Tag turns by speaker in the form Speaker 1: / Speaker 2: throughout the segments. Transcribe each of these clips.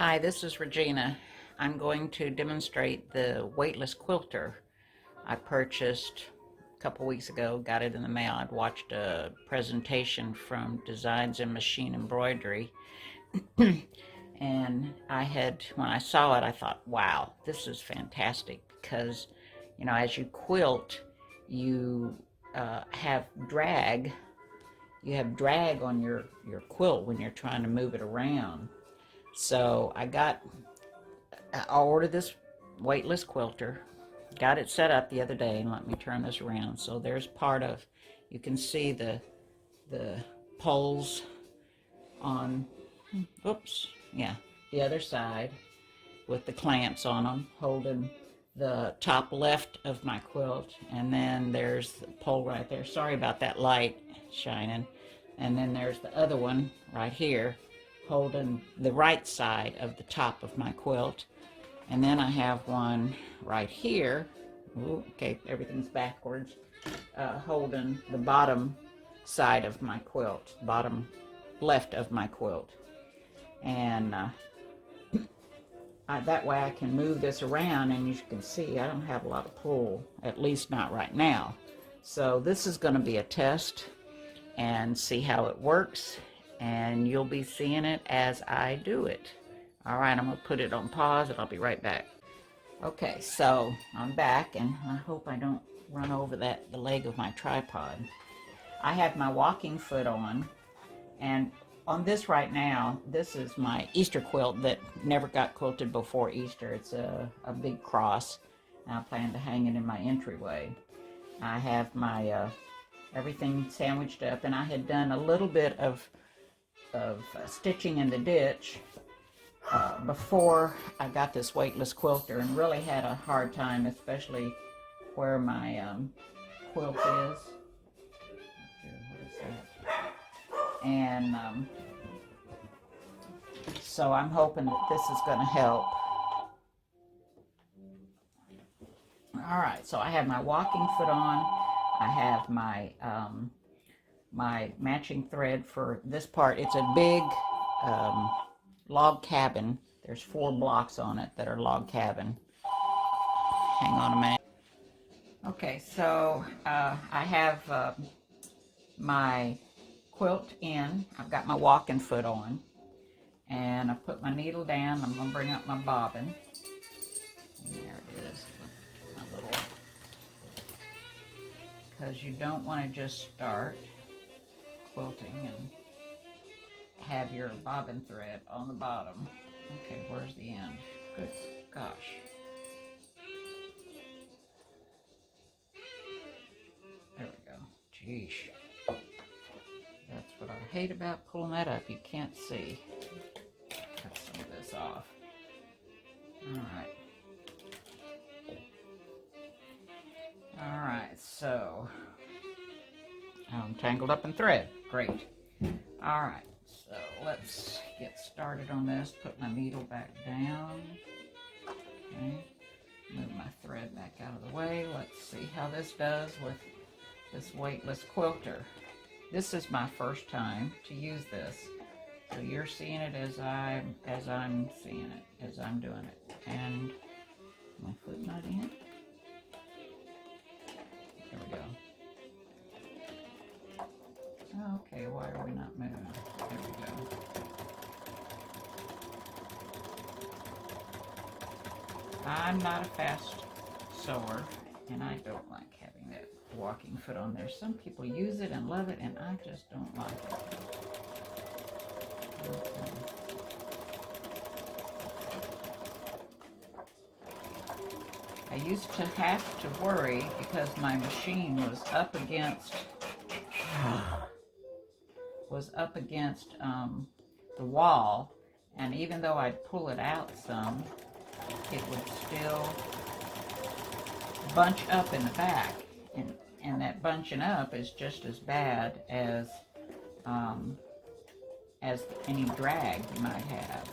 Speaker 1: Hi, this is Regina. I'm going to demonstrate the Weightless Quilter I purchased a couple weeks ago, got it in the mail. I'd watched a presentation from Designs In Machine Embroidery and when I saw it, I thought, wow, this is fantastic because, as you quilt, you have drag. You have drag on your quilt when you're trying to move it around. So I ordered this weightless quilter, got it set up the other day, and let me turn this around. So there's part of, you can see the poles on, oops, yeah, the other side with the clamps on them, holding the top left of my quilt. And then there's the pole right there. Sorry about that light shining. And then there's the other one right here, holding the right side of the top of my quilt. And then I have one right here. Ooh, okay, everything's backwards. Holding the bottom side of my quilt, bottom left of my quilt. And that way I can move this around, and you can see I don't have a lot of pull, at least not right now. So this is going to be a test and see how it works, and you'll be seeing it as I do it. All right, I'm going to put it on pause and I'll be right back. Okay, so I'm back, and I hope I don't run over the leg of my tripod. I have my walking foot on, and on this right now, this is my Easter quilt that never got quilted before Easter. It's a big cross, and I plan to hang it in my entryway. I have my everything sandwiched up, and I had done a little bit of stitching in the ditch before I got this weightless quilter, and really had a hard time, especially where my quilt is. What is that? And so I'm hoping that this is going to help. All right, so I have my walking foot on. I have my my matching thread for this part. It's a big log cabin. There's 4 blocks on it that are log cabin. Hang on a minute. Okay, so I have my quilt in. I've got my walking foot on, and I put my needle down. I'm going to bring up my bobbin. And there it is, my little, because you don't want to just start quilting and have your bobbin thread on the bottom. Okay, where's the end? Good gosh. There we go. Geesh. That's what I hate about pulling that up. You can't see. Cut some of this off. Alright. Alright, so I'm tangled up in thread. Great. Alright, so let's get started on this. Put my needle back down. Okay. Move my thread back out of the way. Let's see how this does with this weightless quilter. This is my first time to use this, so you're seeing it as I'm seeing it, as I'm doing it. And my foot not in. There we go. Okay, why are we not moving? There we go. I'm not a fast sewer, and I don't like having that walking foot on there. Some people use it and love it, and I just don't like it. Okay. I used to have to worry because my machine was up against the wall, and even though I'd pull it out some, it would still bunch up in the back, and that bunching up is just as bad as any drag you might have.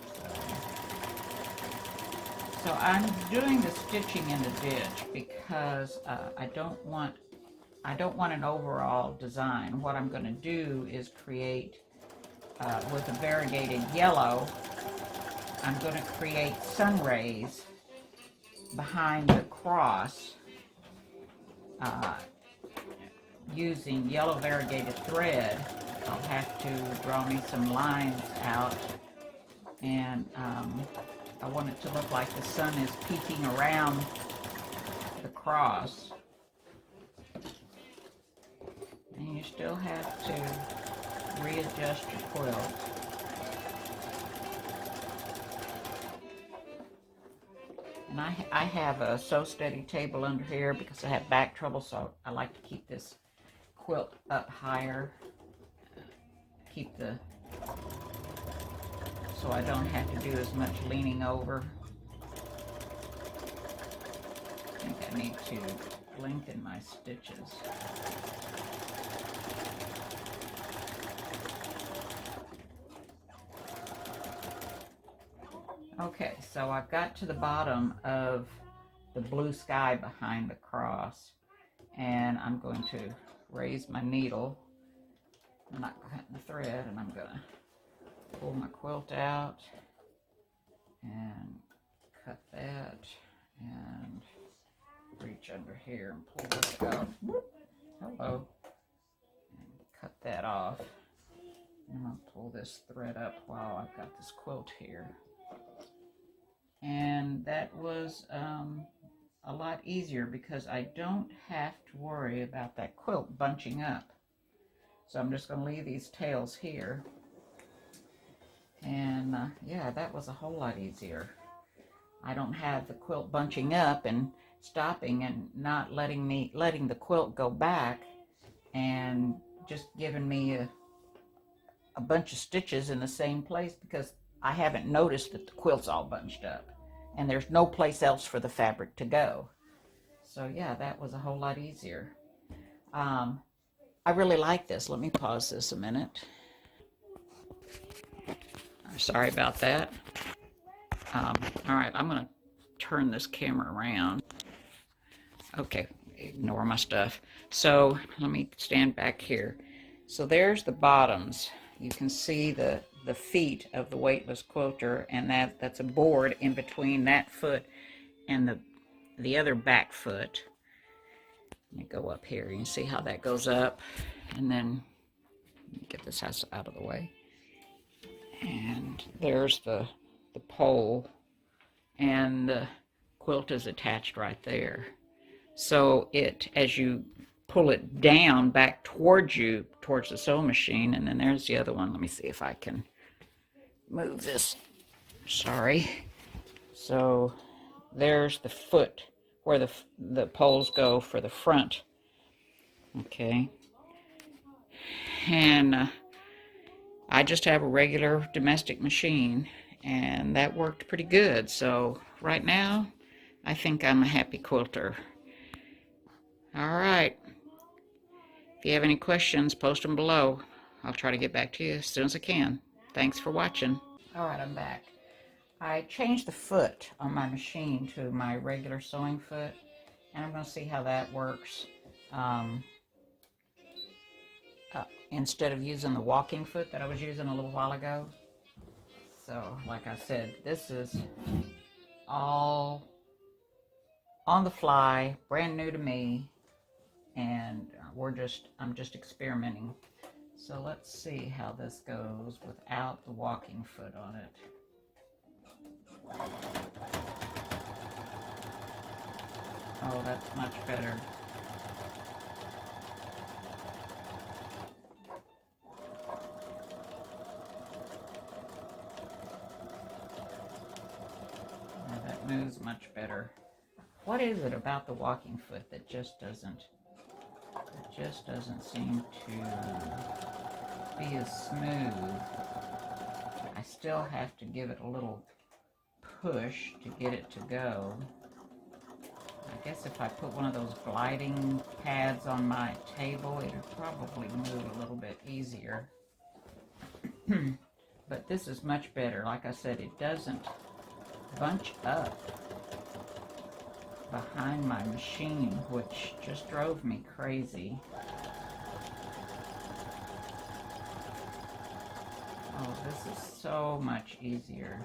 Speaker 1: So I'm doing the stitching in the ditch because I don't want an overall design. What I'm going to do is create with a variegated yellow I'm going to create sun rays behind the cross using yellow variegated thread. I'll have to draw me some lines out, and I want it to look like the sun is peeking around the cross. And you still have to readjust your quilt. And I have a Sew Steady table under here because I have back trouble, so I like to keep this quilt up higher. Keep the, so I don't have to do as much leaning over. I think I need to lengthen my stitches. Okay, so I've got to the bottom of the blue sky behind the cross, and I'm going to raise my needle. I'm not cutting the thread, and I'm going to pull my quilt out and cut that and reach under here and pull this out. Hello. And cut that off. And I'll pull this thread up while I've got this quilt here. And that was a lot easier because I don't have to worry about that quilt bunching up. So I'm just going to leave these tails here. And yeah, that was a whole lot easier. I don't have the quilt bunching up and stopping and not letting the quilt go back and just giving me a bunch of stitches in the same place because I haven't noticed that the quilt's all bunched up and there's no place else for the fabric to go. So yeah, that was a whole lot easier. I really like this. Let me pause this a minute. Sorry about that. All right, I'm going to turn this camera around. Okay, ignore my stuff. So let me stand back here. So there's the bottoms. You can see the feet of the Weightless Quilter, and that's a board in between that foot and the other back foot. Let me go up here. You can see how that goes up, and then get this out of the way. And there's the pole, and the quilt is attached right there. So as you pull it down back towards the sewing machine, and then there's the other one. Let me see if I can move this. Sorry. So there's the foot where the poles go for the front. Okay. And I just have a regular domestic machine, and that worked pretty good. So right now, I think I'm a happy quilter. All right. If you have any questions, post them below. I'll try to get back to you as soon as I can. Thanks for watching. All right, I'm back. I changed the foot on my machine to my regular sewing foot, and I'm going to see how that works. Instead of using the walking foot that I was using a little while ago. So, like I said, this is all on the fly, brand new to me, and I'm just experimenting. So let's see how this goes without the walking foot on it. Oh, that's much better. Now that moves much better. What is it about the walking foot that just doesn't seem to be as smooth? I still have to give it a little push to get it to go. I guess if I put one of those gliding pads on my table, it would probably move a little bit easier. But this is much better. Like I said, it doesn't bunch up behind my machine, which just drove me crazy. Oh, this is so much easier.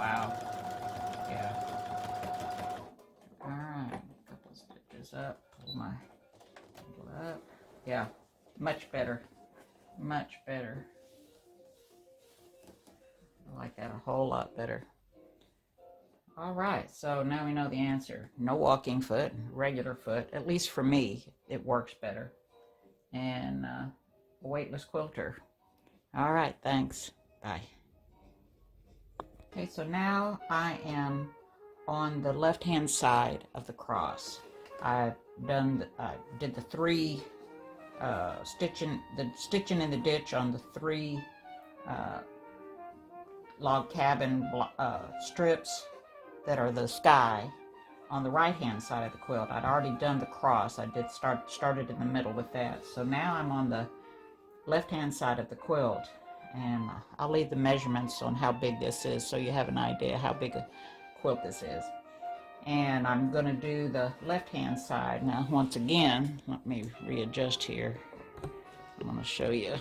Speaker 1: wow. Yeah. All right, a couple stitches up, pull up. Yeah, much better, much better. I like that a whole lot better. All right, so now we know the answer. No walking foot, regular foot. At least for me, it works better. And a weightless quilter. All right, thanks. Bye. Okay, so now I am on the left-hand side of the cross. I did the three stitching in the ditch on the three log cabin strips that are the sky on the right hand side of the quilt. I'd already done the cross. I did started in the middle with that. So now I'm on the left hand side of the quilt, and I'll leave the measurements on how big this is so you have an idea how big a quilt this is. And I'm going to do the left hand side. Now once again, let me readjust here. I'm going to show you.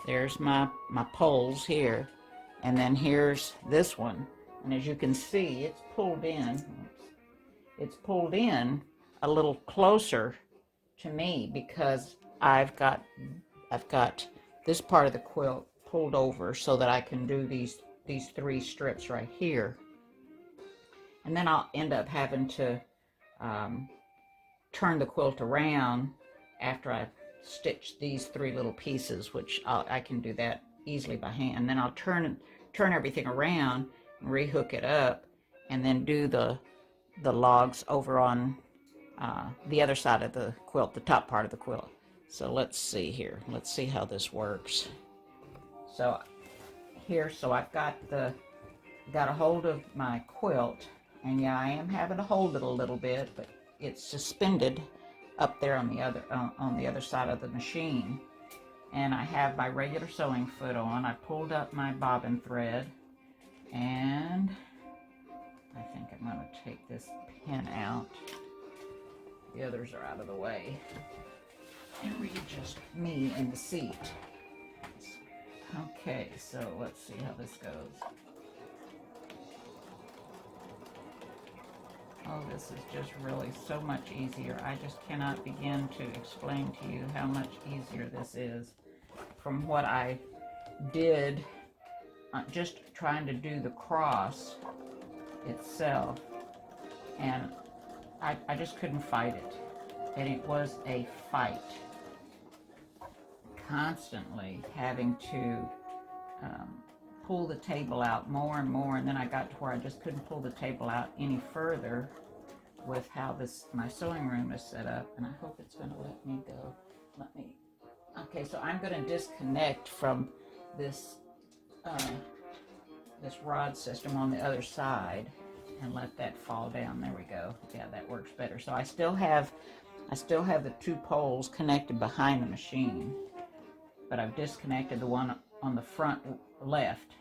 Speaker 1: There's my poles here, and then here's this one. And as you can see, it's pulled in. It's pulled in a little closer to me because I've got this part of the quilt pulled over so that I can do these three strips right here. And then I'll end up having to turn the quilt around after I've stitched these three little pieces, which I can do that easily by hand. And then I'll turn everything around and rehook it up, and then do the logs over on the other side of the quilt, the top part of the quilt. So let's see here. Let's see how this works. So here, so I've got a hold of my quilt, and yeah, I am having to hold it a little bit, but it's suspended up there on the other side of the machine. And I have my regular sewing foot on. I pulled up my bobbin thread, and I think I'm going to take this pin out. The others are out of the way. And readjust me in the seat. Okay, so let's see how this goes. Oh, this is just really so much easier. I just cannot begin to explain to you how much easier this is from what I did just trying to do the cross itself. And I just couldn't fight it. And it was a fight. Constantly having to pull the table out more and more, and then I got to where I just couldn't pull the table out any further with how my sewing room is set up. And I hope it's going to let me go. Okay, so I'm going to disconnect from this this rod system on the other side and let that fall down. There we go. Yeah, that works better. So I still have the two poles connected behind the machine, but I've disconnected the one on the front left.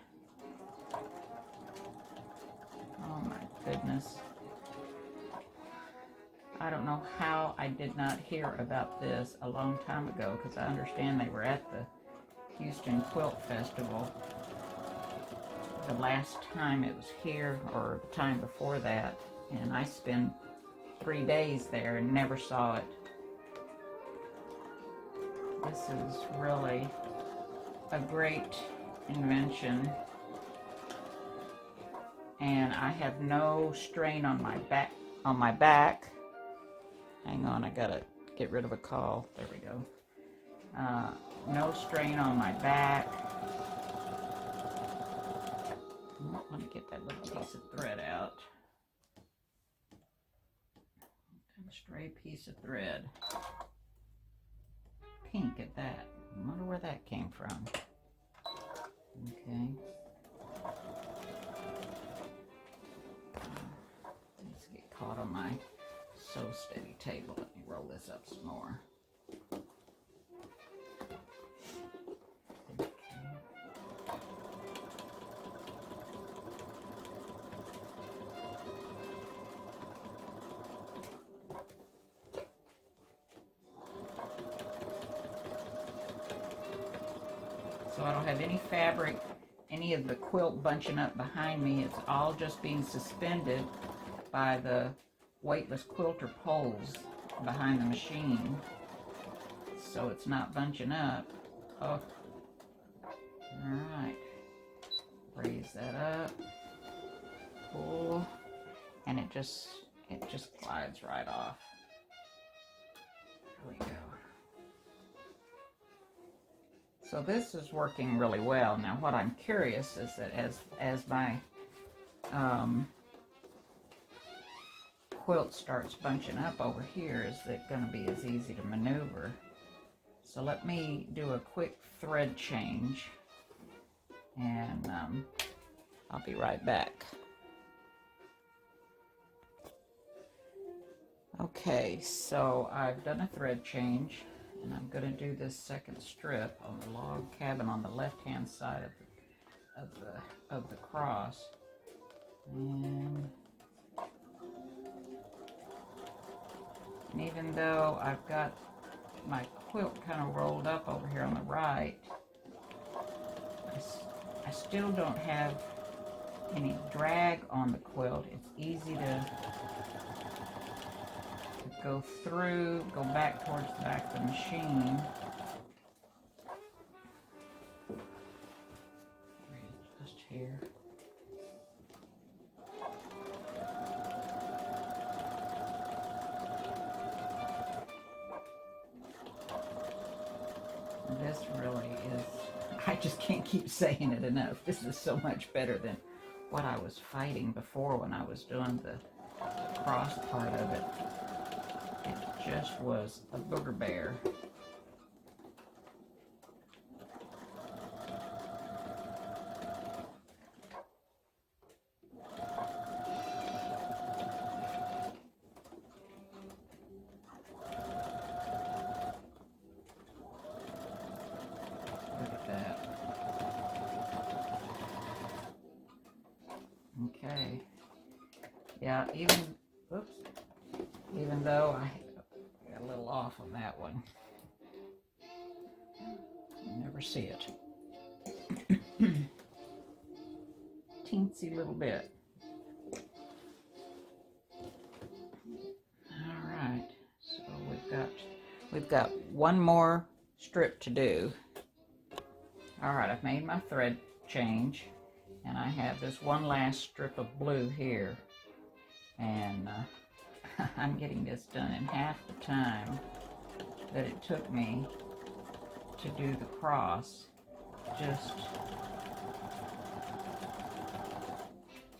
Speaker 1: Oh my goodness. I don't know how I did not hear about this a long time ago, because I understand they were at the Houston Quilt Festival the last time it was here, or the time before that, and I spent 3 days there and never saw it. This is really a great invention, and I have no strain on my back. Hang on, I gotta get rid of a call. There we go. No strain on my back. Let me get that little piece of thread out. A stray piece of thread. Pink at that. I wonder where that came from. Okay. These get caught on my Sew Steady table. Let me roll this up some more. So I don't have any fabric any of the quilt bunching up behind me. It's all just being suspended by the Weightless Quilter poles behind the machine, so it's not bunching up. Oh, all right. Raise that up, pull, and it just glides right off. There we go. So this is working really well. Now what I'm curious is that as my quilt starts bunching up over here, is it going to be as easy to maneuver? So let me do a quick thread change, and I'll be right back. Okay, so I've done a thread change, and I'm going to do this second strip on the log cabin on the left-hand side of the cross. And even though I've got my quilt kind of rolled up over here on the right, I still don't have any drag on the quilt. It's easy to go through, go back towards the back of the machine. Just here. This really is, I just can't keep saying it enough. This is so much better than what I was fighting before when I was doing the cross part of it. It just was a booger bear. Look at that. Okay. Yeah, even though I got a little off on that one. You never see it. Teensy little bit. All right, so we've got one more strip to do. All right, I've made my thread change, and I have this one last strip of blue here, and I'm getting this done in half the time that it took me to do the cross. Just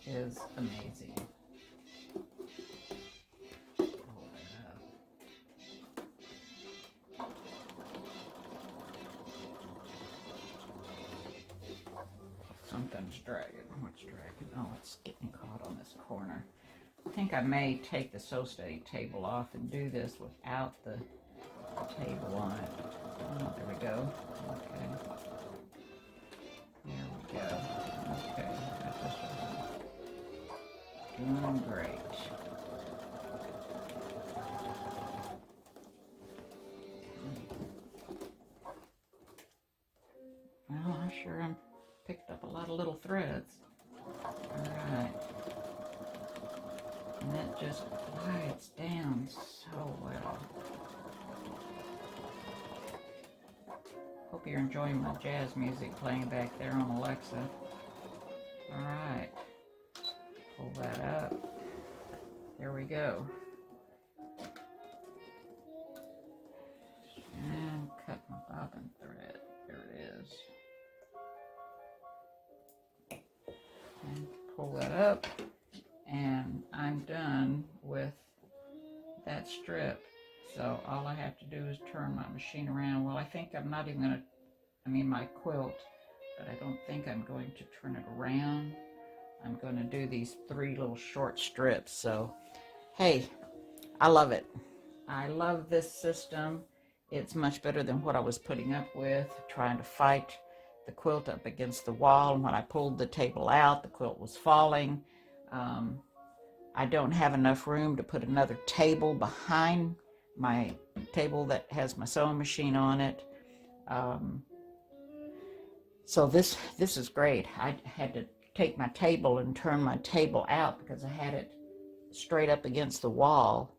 Speaker 1: is amazing. Hold that up. Something's dragging. What's dragging? Oh, it's getting caught on this corner. I think I may take the sew steady table off and do this without the table on it. Oh, there we go. Okay. There we go. Okay. Got this one. Doing great. Well, I sure picked up a lot of little threads. Alright. And that just glides down so well. Hope you're enjoying my jazz music playing back there on Alexa. Alright. Pull that up. There we go. And cut my bobbin thread. There it is. And pull that up. And I'm done with that strip. So all I have to do is turn my machine around. Well, I think I'm not even going to, my quilt, but I don't think I'm going to turn it around. I'm going to do these 3 little short strips. So, hey, I love it. I love this system. It's much better than what I was putting up with, trying to fight the quilt up against the wall. And when I pulled the table out, the quilt was falling. I don't have enough room to put another table behind my table that has my sewing machine on it. So this is great. I had to take my table and turn my table out because I had it straight up against the wall.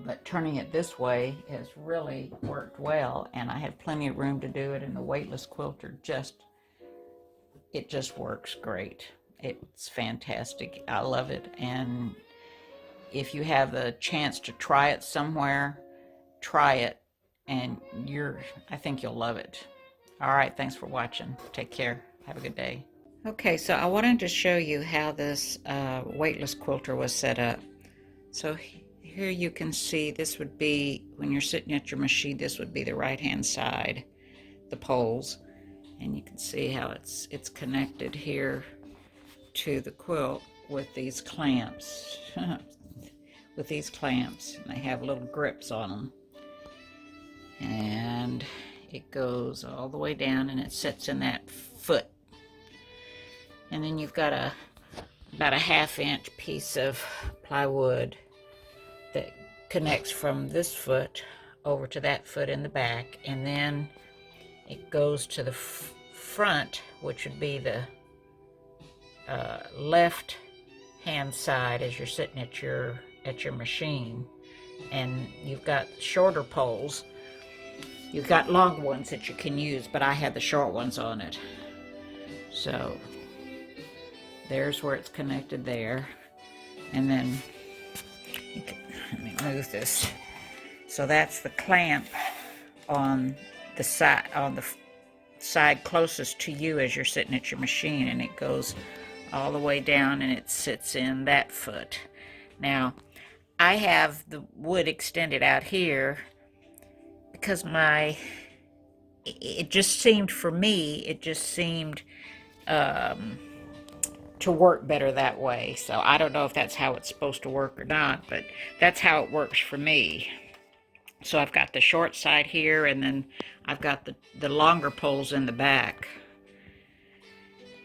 Speaker 1: But turning it this way has really worked well, and I have plenty of room to do it, and the Weightless Quilter just works great. It's fantastic. I love it, and if you have the chance to try it somewhere, try it, and I think you'll love it. All right, thanks for watching. Take care. Have a good day. Okay, so I wanted to show you how this Weightless Quilter was set up. So here you can see this would be, when you're sitting at your machine, this would be the right-hand side, the poles. And you can see how it's connected here to the quilt with these clamps. With these clamps. And they have little grips on them. And it goes all the way down and it sits in that foot. And then you've got about a 1/2 inch piece of plywood that connects from this foot over to that foot in the back, and then it goes to the front, which would be the left hand side as you're sitting at your machine. And you've got shorter poles. You've got long ones that you can use, but I had the short ones on it. So there's where it's connected there. And then let me move this. So that's the clamp on the side closest to you as you're sitting at your machine, and it goes all the way down and it sits in that foot. Now, I have the wood extended out here because it just seemed, for me, to work better that way. So I don't know if that's how it's supposed to work or not, but that's how it works for me. So I've got the short side here, and then I've got the longer poles in the back.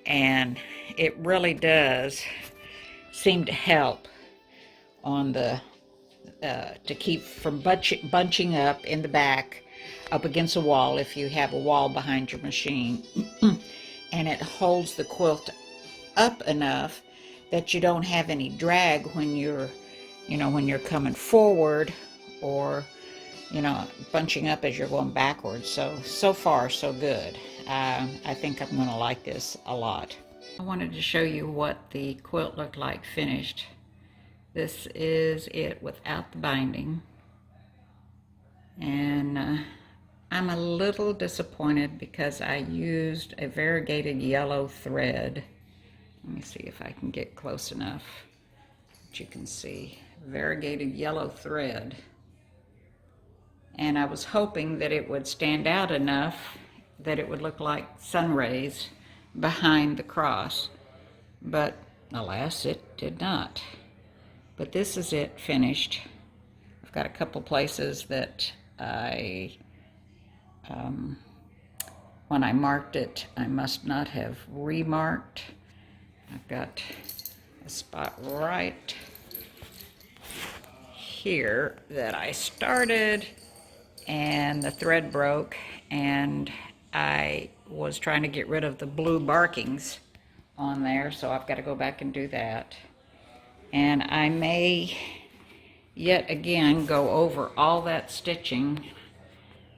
Speaker 1: And it really does seem to help on the to keep from bunching up in the back up against a wall if you have a wall behind your machine. And it holds the quilt up enough that you don't have any drag when you're coming forward, or bunching up as you're going backwards. So far so good. I think I'm going to like this a lot. I wanted to show you what the quilt looked like finished. This is it without the binding, and I'm a little disappointed because I used a variegated yellow thread. Let me see if I can get close enough that you can see. Variegated yellow thread. And I was hoping that it would stand out enough that it would look like sun rays behind the cross. But alas, it did not. But this is it finished. I've got a couple places that when I marked it, I must not have remarked. I've got a spot right here that I started, and the thread broke, and I was trying to get rid of the blue markings on there, so I've got to go back and do that. And I may yet again go over all that stitching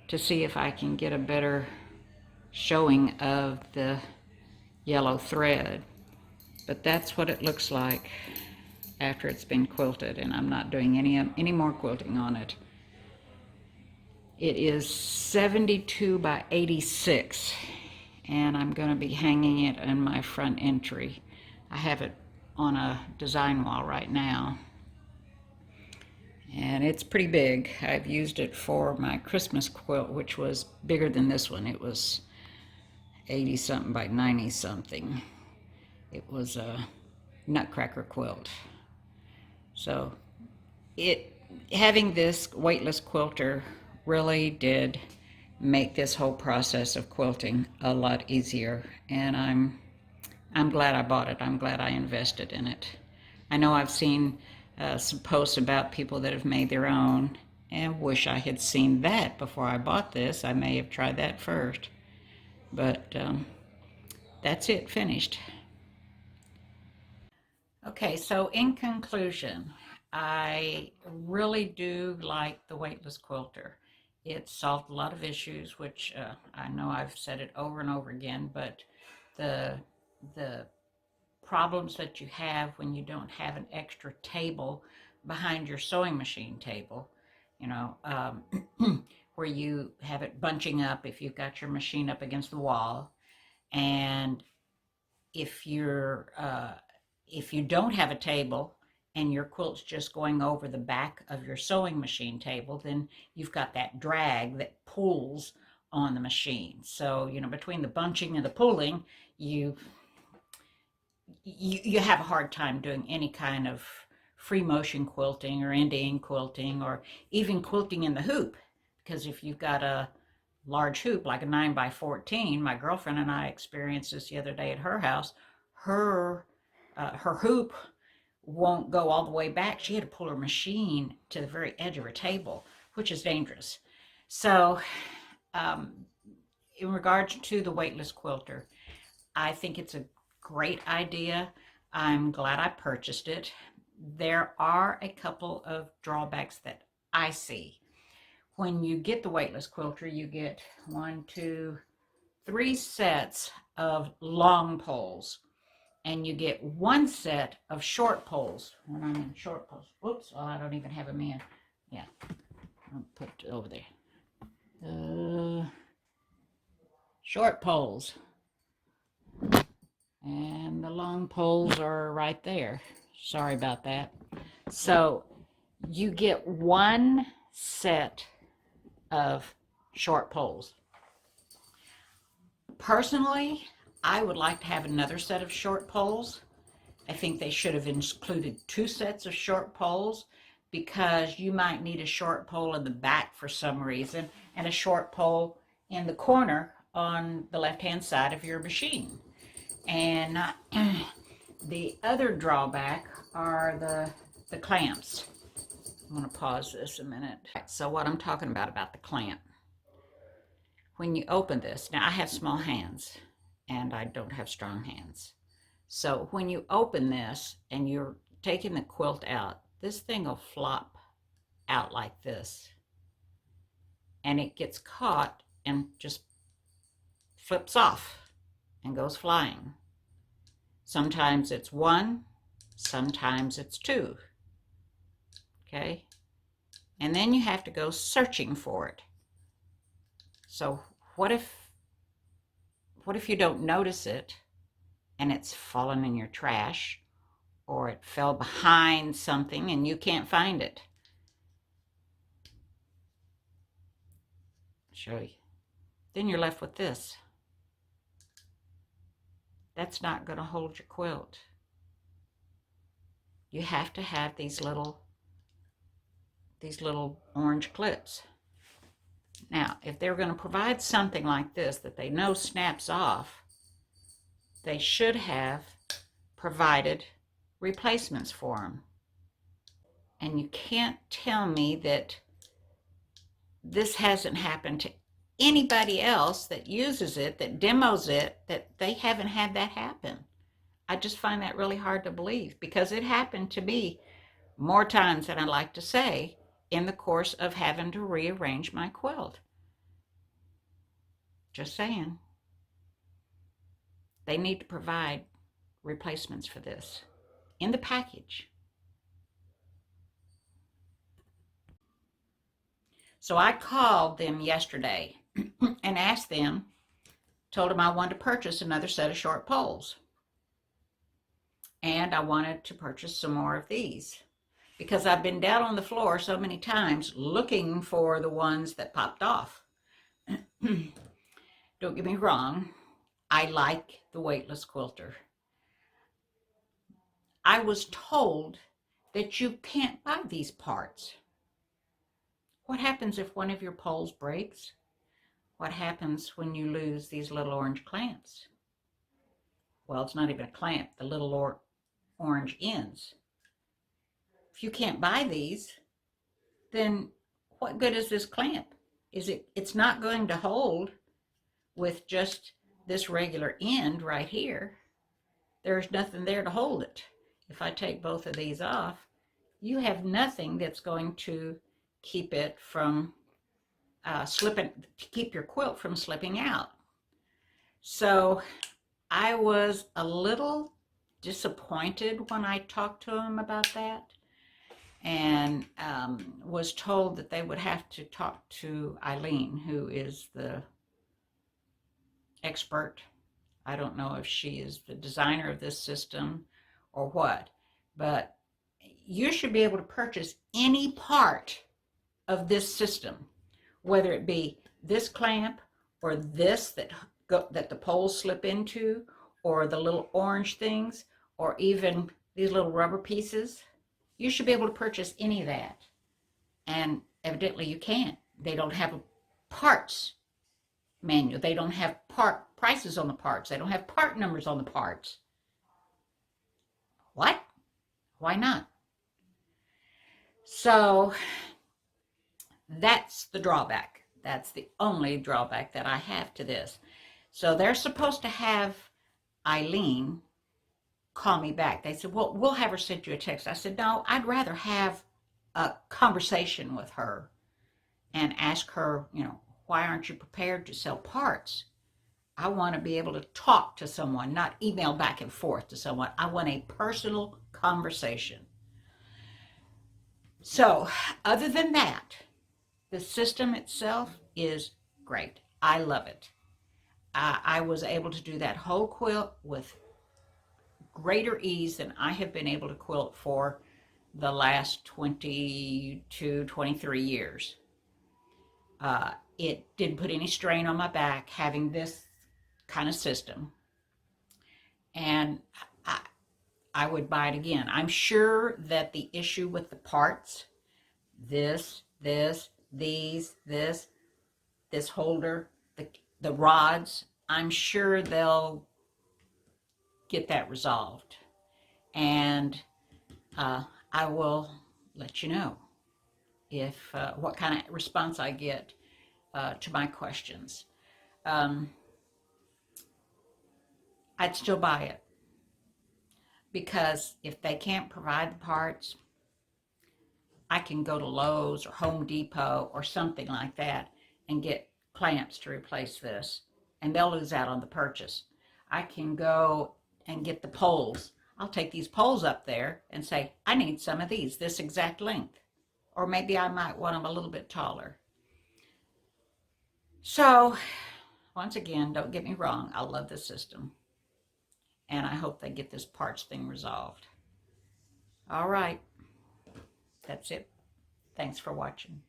Speaker 1: to see if I can get a better showing of the yellow thread. But that's what it looks like after it's been quilted, and I'm not doing any more quilting on it. It is 72 by 86, and I'm going to be hanging it in my front entry. I have it on a design wall right now, and it's pretty big. I've used it for my Christmas quilt, which was bigger than this one. It was 80 something by 90 something. It was a nutcracker quilt. So having this Weightless Quilter really did make this whole process of quilting a lot easier, and I'm glad I bought it. I'm glad I invested in it. I know I've seen some posts about people that have made their own, and wish I had seen that before I bought this. I may have tried that first, but that's it, finished. Okay, so in conclusion, I really do like the Weightless Quilter. It solved a lot of issues, which I know I've said it over and over again, but the the problems that you have when you don't have an extra table behind your sewing machine table, you know, where you have it bunching up if you've got your machine up against the wall, and if you're if you don't have a table and your quilt's just going over the back of your sewing machine table, then you've got that drag that pulls on the machine. So, you know, between the bunching and the pulling, you have a hard time doing any kind of free motion quilting or end-to-end quilting, or even quilting in the hoop, because if you've got a large hoop like a 9x14, my girlfriend and I experienced this the other day at her house. Her hoop won't go all the way back. She had to pull her machine to the very edge of her table, which is dangerous. So in regards to the Weightless Quilter, I think it's a great idea. I'm glad I purchased it. There are a couple of drawbacks that I see. When you get the Weightless Quilter, you get 1, 2, 3 sets of long poles, and you get 1 set of short poles. When I'm in short poles, whoops, oh, I don't even have them in. Yeah, I'll put it over there. Short poles. And the long poles are right there. Sorry about that. So you get 1 set of short poles. Personally, I would like to have another set of short poles. I think they should have included 2 sets of short poles, because you might need a short pole in the back for some reason and a short pole in the corner on the left-hand side of your machine. And the other drawback are the clamps. I'm going to pause this a minute. So what I'm talking about the clamp. When you open this, now I have small hands and I don't have strong hands. So when you open this and you're taking the quilt out, this thing will flop out like this. And it gets caught and just flips off and goes flying. Sometimes it's 1, sometimes it's 2. Okay? And then you have to go searching for it. So what if you don't notice it and it's fallen in your trash, or it fell behind something and you can't find it? I'll show you. Then you're left with this. That's not going to hold your quilt. You have to have these little orange clips. Now, if they're going to provide something like this that they know snaps off, they should have provided replacements for them. And you can't tell me that this hasn't happened to anybody else that uses it, that demos it, that they haven't had that happen. I just find that really hard to believe, because it happened to me more times than I like to say in the course of having to rearrange my quilt. Just saying. They need to provide replacements for this in the package. So I called them yesterday and asked them, told them I wanted to purchase another set of short poles. And I wanted to purchase some more of these, because I've been down on the floor so many times looking for the ones that popped off. Don't get me wrong, I like the Weightless Quilter. I was told that you can't buy these parts. What happens if one of your poles breaks? What happens when you lose these little orange clamps? Well, it's not even a clamp, the little orange ends. If you can't buy these, then what good is this clamp? It's not going to hold with just this regular end right here, there's nothing there to hold it. If I take both of these off, you have nothing that's going to keep it from slipping, keep your quilt from slipping out. So I was a little disappointed when I talked to him about that, and was told that they would have to talk to Eileen, who is the expert. I don't know if she is the designer of this system or what, but you should be able to purchase any part of this system, whether it be this clamp or this that the poles slip into, or the little orange things, or even these little rubber pieces. You should be able to purchase any of that. And evidently you can't. They don't have a parts manual. They don't have part prices on the parts. They don't have part numbers on the parts. What? Why not? So that's the drawback. That's the only drawback that I have to this. So they're supposed to have Eileen call me back. They said, well, we'll have her send you a text. I said, no, I'd rather have a conversation with her and ask her, why aren't you prepared to sell parts? I want to be able to talk to someone, not email back and forth to someone. I want a personal conversation. So other than that, the system itself is great. I love it. I was able to do that whole quilt with greater ease than I have been able to quilt for the last 22, 23 years. It didn't put any strain on my back having this kind of system. And I would buy it again. I'm sure that the issue with the parts, this holder, the rods, I'm sure they'll get that resolved. And I will let you know if what kind of response I get to my questions. I'd still buy it, because if they can't provide the parts, I can go to Lowe's or Home Depot or something like that and get clamps to replace this, and they'll lose out on the purchase. I can go and get the poles. I'll take these poles up there and say, I need some of these, this exact length. Or maybe I might want them a little bit taller. So, once again, don't get me wrong, I love this system. And I hope they get this parts thing resolved. All right. That's it. Thanks for watching.